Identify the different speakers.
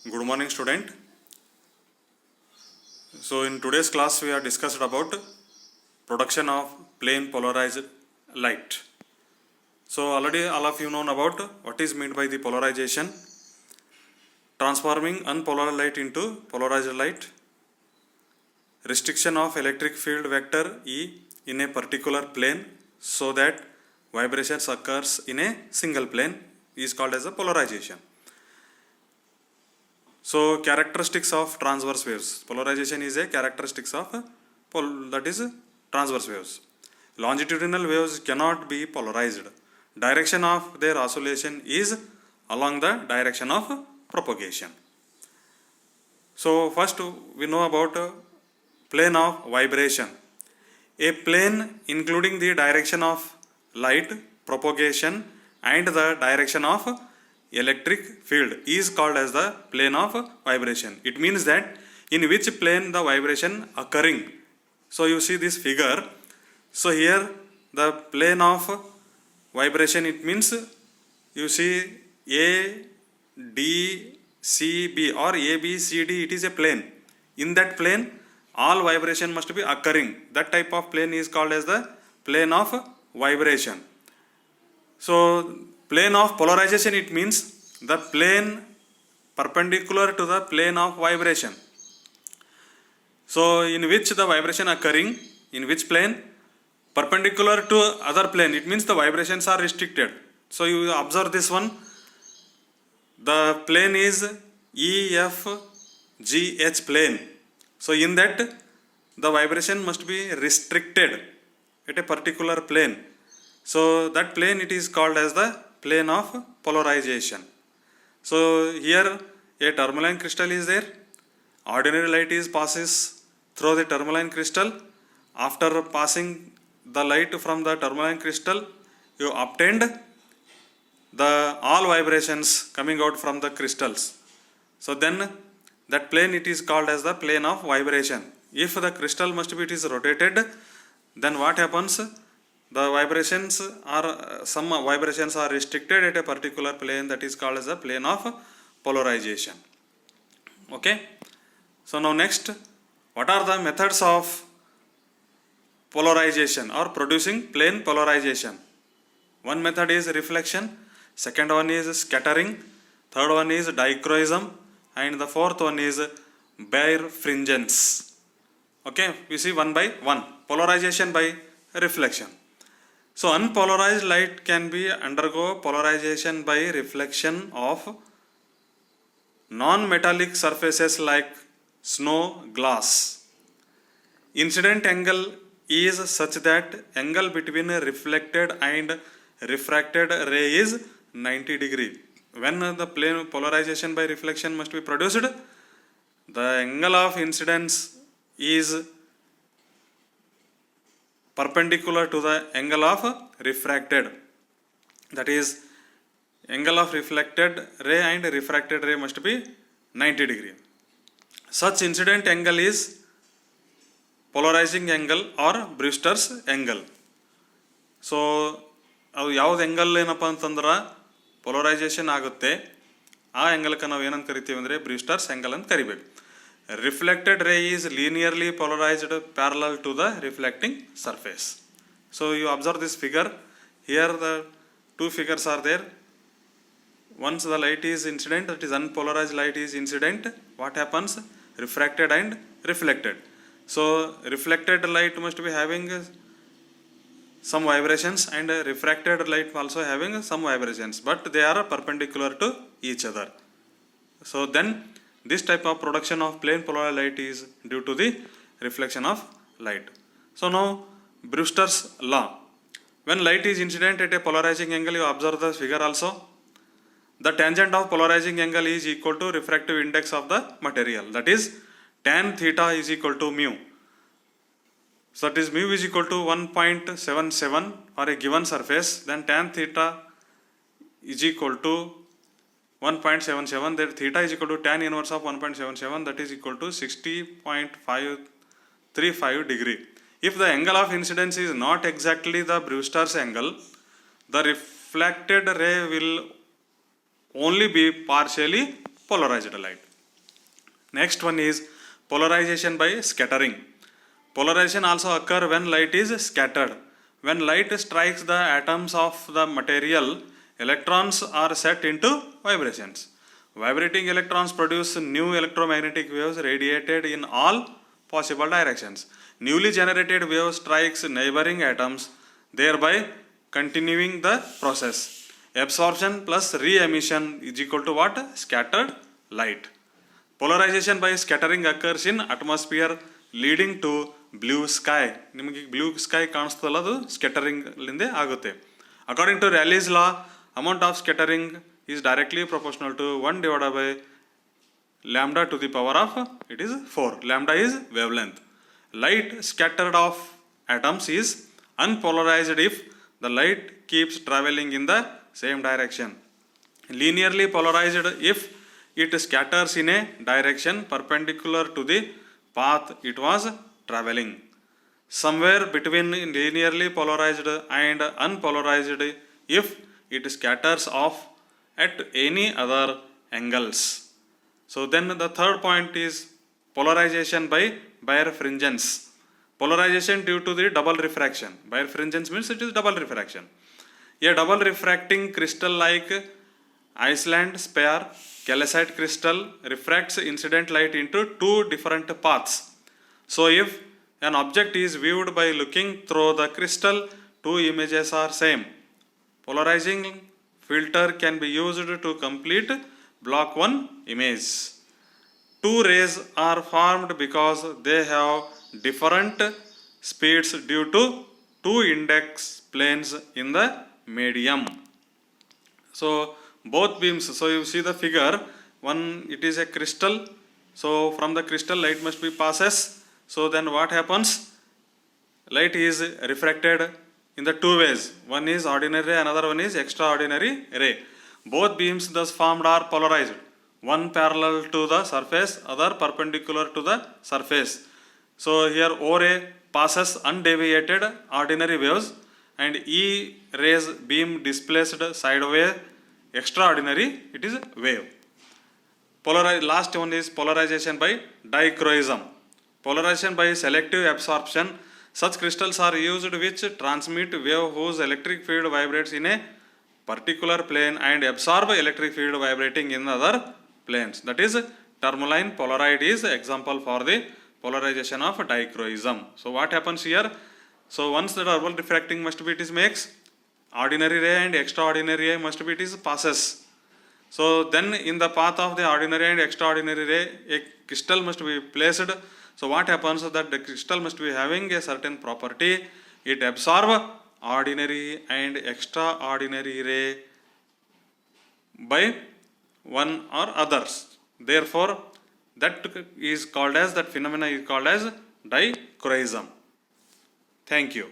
Speaker 1: Good morning, student. So in today's class we are discussed about production of plane polarized light. So already all of you know about what is meant by the polarization, transforming unpolarized light into polarized light, restriction of electric field vector E in a particular plane so that vibrations occurs in a single plane is called as a polarization. So characteristics of transverse waves. Polarization is a characteristics of transverse waves. Longitudinal waves cannot be polarized. Direction of their oscillation is along the direction of propagation. So first we know about plane of vibration. A plane including the direction of light propagation and the direction of electric field is called as the plane of vibration. It means that in which plane the vibration occurring. So you see this figure. So here the plane of vibration, it means you see A, D, C, B or A, B, C, D, it is a plane. In that plane all vibration must be occurring. That type of plane is called as the plane of vibration. So plane of polarization, it means the plane perpendicular to the plane of vibration. So in which the vibration occurring, in which plane? Perpendicular to other plane, it means the vibrations are restricted. So you observe this one, the plane is EFGH plane. So in that the vibration must be restricted at a particular plane. So that plane it is called as the plane of polarization. So here a tourmaline crystal is there. Ordinary light passes through the tourmaline crystal. After passing the light from the tourmaline crystal, you obtained the all vibrations coming out from the crystals. So then that plane it is called as the plane of vibration. If the crystal must be it is rotated, then what happens? The vibrations are, some vibrations are restricted at a particular plane, that is called as a plane of polarization. Okay. So now next, what are the methods of polarization or producing plane polarization? One method is reflection, second one is scattering, third one is dichroism, and the fourth one is birefringence. Okay, we see one by one. Polarization by reflection. So unpolarized light can be undergo polarization by reflection of non-metallic surfaces like snow, glass. Incident angle is such that angle between reflected and refracted ray is 90 degree. When the plane polarization by reflection must be produced, the angle of incidence is perpendicular to the angle of refracted. That is, angle of reflected ray and refracted ray must be 90 degree. Such incident angle is polarizing angle or Brewster's angle. So ಅದು ಯಾವ್ದು angle ಏನಪ್ಪ ಅಂತಂದ್ರೆ polarisation ಆಗುತ್ತೆ, ಆ ಆ್ಯಂಗಲ್ಗೆ ನಾವು ಏನಂತ ಕರಿತೀವಿ ಅಂದರೆ ಬ್ರೂಸ್ಟರ್ಸ್ ಆ್ಯಂಗಲ್ ಅಂತ ಕರಿಬೇಕು. Reflected ray is linearly polarized parallel to the reflecting surface. So you observe this figure. Here the two figures are there. Once the light is incident, that is unpolarized light is incident, what happens? Refracted and reflected. So reflected light must be having some vibrations and refracted light also having some vibrations, but they are perpendicular to each other. So then this type of production of plane polarized light is due to the reflection of light. So now Brewster's law. When light is incident at a polarizing angle, you observe the figure also. The tangent of polarizing angle is equal to refractive index of the material. That is tan theta is equal to mu. So that is mu is equal to 1.77 for a given surface. Then tan theta is equal to 1.77, that theta is equal to tan inverse of 1.77, that is equal to 60.535 degree. If the angle of incidence is not exactly the Brewster's angle, the reflected ray will only be partially polarized light. Next one is polarization by scattering. Polarization also occur when light is scattered. When light strikes the atoms of the material, electrons are set into vibrations. Vibrating electrons produce new electromagnetic waves radiated in all possible directions. Newly generated wave strikes neighboring atoms, thereby continuing the process. Absorption plus re-emission is equal to what? Scattered light. Polarization by scattering occurs in atmosphere leading to blue sky. ನಿಮಗೆ blue sky ಕಾಣಿಸ್ತಲ್ಲ, ಅದು scattering ಲಿಂದೆ ಆಗುತ್ತೆ. According to Rayleigh's law, amount of scattering is directly proportional to 1 divided by lambda to the power of, it is 4. Lambda is wavelength. Light scattered off atoms is unpolarized if the light keeps traveling in the same direction. Linearly polarized if it scatters in a direction perpendicular to the path it was traveling. Somewhere between linearly polarized and unpolarized if it scatters off at any other angles. So then the third point is polarization by birefringence. Polarization due to the double refraction. Birefringence means it is double refraction. A double refracting crystal like Iceland sphere calcite crystal refracts incident light into two different paths. So if an object is viewed by looking through the crystal, two images are same. Polarizing filter can be used to complete block one image. Two rays are formed because they have different speeds due to two index planes in the medium. So both beams, so you see the figure, one it is a crystal, so from the crystal light must be passes. So then what happens? Light is refracted in the two ways. One is ordinary ray, another one is extraordinary ray. Both beams thus formed are polarized. One parallel to the surface, other perpendicular to the surface. So here O ray passes undeviated ordinary waves and E rays beam displaced sideways extraordinary, it is wave. Last one is polarization by dichroism. Polarization by selective absorption. Such crystals are used which transmit wave whose electric field vibrates in a particular plane and absorb electric field vibrating in other planes. That is tourmaline polaroid is example for the polarization of dichroism. So what happens here? So once the double refracting must be, it is makes ordinary ray and extraordinary ray must be, it is passes. So then in the path of the ordinary and extraordinary ray, a crystal must be placed. So what happens that the crystal must be having a certain property, it absorb ordinary and extraordinary ray by one or others. Therefore that is called as, that phenomena is called as dichroism. Thank you.